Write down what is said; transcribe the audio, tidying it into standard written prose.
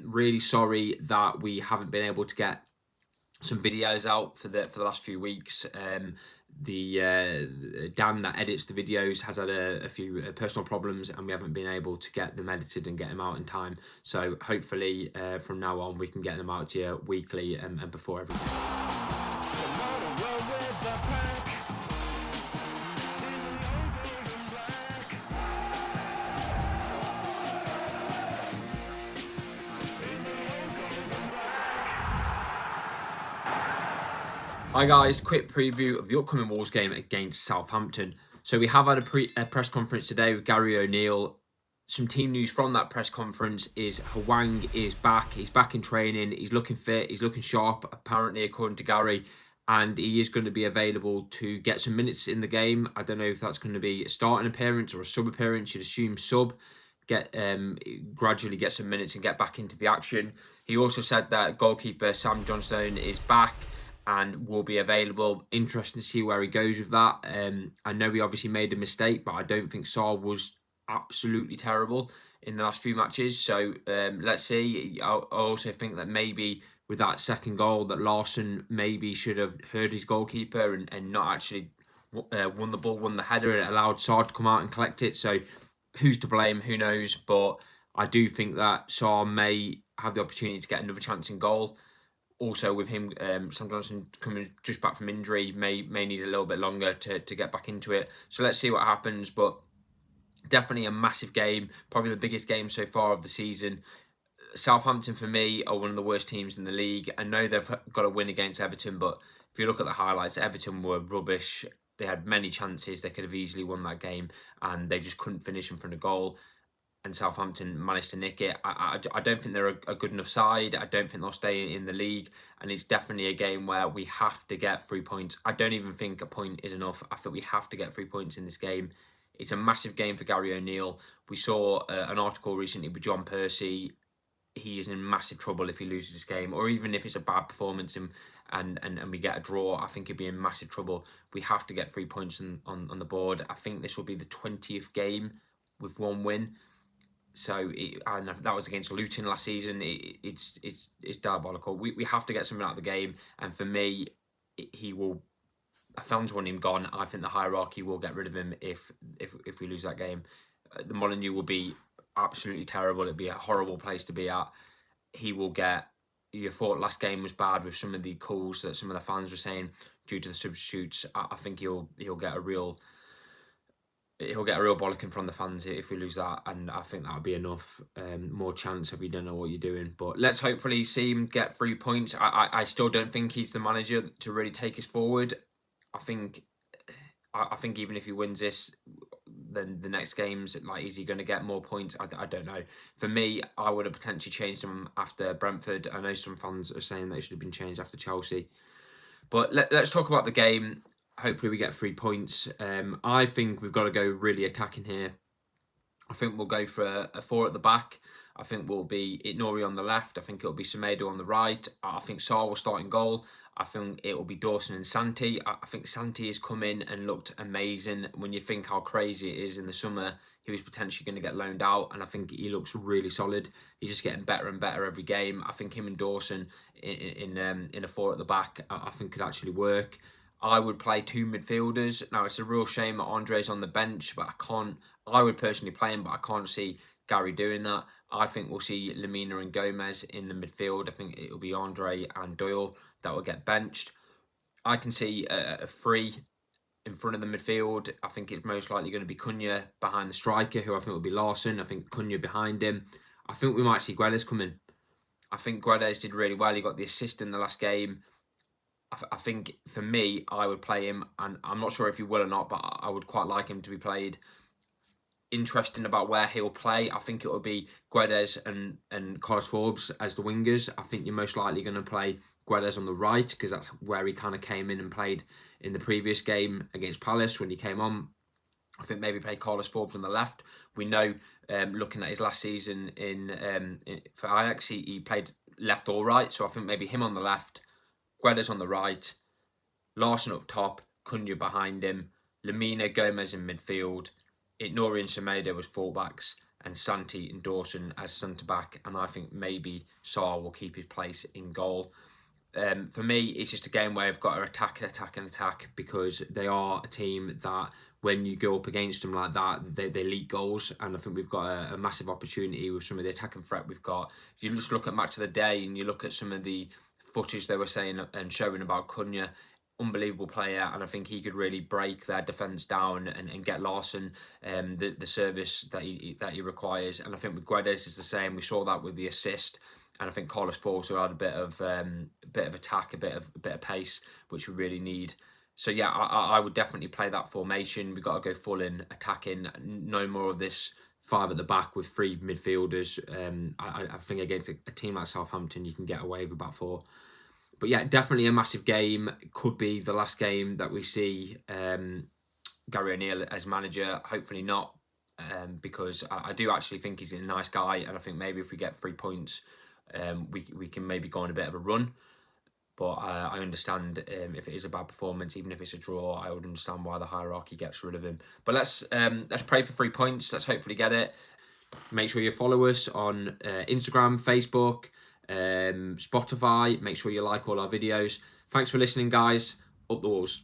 Really sorry that we haven't been able to get some videos out for the last few weeks. Dan that edits the videos has had a few personal problems, and we haven't been able to get them edited and get them out in time. So hopefully from now on we can get them out to you weekly and before everything. Hi guys, quick preview of the upcoming Wolves game against Southampton. So we have had a press conference today with Gary O'Neill. Some team news from that press conference is Hwang is back. He's back in training. He's looking fit. He's looking sharp, apparently, according to Gary. And he is going to be available to get some minutes in the game. I don't know if that's going to be a starting appearance or a sub appearance. You'd assume sub. Gradually get some minutes and get back into the action. He also said that goalkeeper Sam Johnstone is back and will be available. Interesting to see where he goes with that. I know he obviously made a mistake, but I don't think Saar was absolutely terrible in the last few matches. So let's see. I also think that maybe with that second goal, that Larsson maybe should have heard his goalkeeper and not actually won the ball, won the header, and allowed Saar to come out and collect it. So who's to blame? Who knows? But I do think that Saar may have the opportunity to get another chance in goal. Also, with him, Sam Johnson coming just back from injury, may need a little bit longer to get back into it. So let's see what happens. But definitely a massive game, probably the biggest game so far of the season. Southampton, for me, are one of the worst teams in the league. I know they've got a win against Everton, but if you look at the highlights, Everton were rubbish. They had many chances. They could have easily won that game, and they just couldn't finish in front of goal. And Southampton managed to nick it. I don't think they're a good enough side. I don't think they'll stay in the league. And it's definitely a game where we have to get 3 points. I don't even think a point is enough. I think we have to get 3 points in this game. It's a massive game for Gary O'Neill. We saw an article recently with John Percy. He is in massive trouble if he loses this game, or even if it's a bad performance and we get a draw. I think he'd be in massive trouble. We have to get 3 points on the board. I think this will be the 20th game with one win. So and that was against Luton last season. It's diabolical. We have to get something out of the game, and for me, he will. Fans want him gone. I think the hierarchy will get rid of him if we lose that game. The Molineux will be absolutely terrible. It'd be a horrible place to be at. He will get. You thought last game was bad with some of the calls that some of the fans were saying due to the substitutes. I think he'll get a real. He'll get a real bollocking from the fans if we lose that, and I think that'll be enough. More chance if you don't know what you're doing. But let's hopefully see him get 3 points. I still don't think he's the manager to really take us forward. I think even if he wins this, then the next games, like, is he going to get more points? I don't know. For me, I would have potentially changed him after Brentford. I know some fans are saying that he should have been changed after Chelsea. But let's talk about the game. Hopefully we get 3 points. I think we've got to go really attacking here. I think we'll go for a four at the back. I think we'll be Ignori on the left. I think it'll be Semedo on the right. I think Saar will start in goal. I think it will be Dawson and Santi. I think Santi has come in and looked amazing. When you think how crazy it is in the summer, he was potentially going to get loaned out, and I think he looks really solid. He's just getting better and better every game. I think him and Dawson in a four at the back, I think could actually work. I would play two midfielders. Now, it's a real shame that Andre's on the bench, but I would personally play him, but I can't see Gary doing that. I think we'll see Lemina and Gomez in the midfield. I think it will be Andre and Doyle that will get benched. I can see a three in front of the midfield. I think it's most likely going to be Cunha behind the striker, who I think will be Larsson. I think Cunha behind him. I think we might see Guedes come in. I think Guedes did really well. He got the assist in the last game. I think, for me, I would play him, and I'm not sure if he will or not, but I would quite like him to be played. Interesting about where he'll play. I think it will be Guedes and Carlos Forbes as the wingers. I think you're most likely going to play Guedes on the right, because that's where he kind of came in and played in the previous game against Palace when he came on. I think maybe play Carlos Forbes on the left. We know, looking at his last season for Ajax, he played left or right, so I think maybe him on the left, Guedes on the right, Larsson up top, Cunha behind him, Lemina, Gomez in midfield, Ignori and Semedo as fullbacks, and Santi and Dawson as centre-back, and I think maybe Sarr will keep his place in goal. For me, it's just a game where I've got to attack, because they are a team that when you go up against them like that, they leak goals, and I think we've got a massive opportunity with some of the attacking threat we've got. You just look at Match of the Day and you look at some of the footage they were saying and showing about Cunha, unbelievable player, and I think he could really break their defence down and get Larson the service that he requires. And I think with Guedes is the same. We saw that with the assist, and I think Carlos Forster had a bit of attack, a bit of pace, which we really need. So yeah, I would definitely play that formation. We've got to go full in attacking. No more of this 5 at the back with 3 midfielders. I think against a team like Southampton, you can get away with about 4. But yeah, definitely a massive game. It could be the last game that we see Gary O'Neill as manager. Hopefully not, because I do actually think he's a nice guy, and I think maybe if we get 3 points, we can maybe go on a bit of a run. But I understand if it is a bad performance, even if it's a draw, I would understand why the hierarchy gets rid of him. But let's pray for 3 points. Let's hopefully get it. Make sure you follow us on Instagram, Facebook, Spotify. Make sure you like all our videos. Thanks for listening, guys. Up the walls.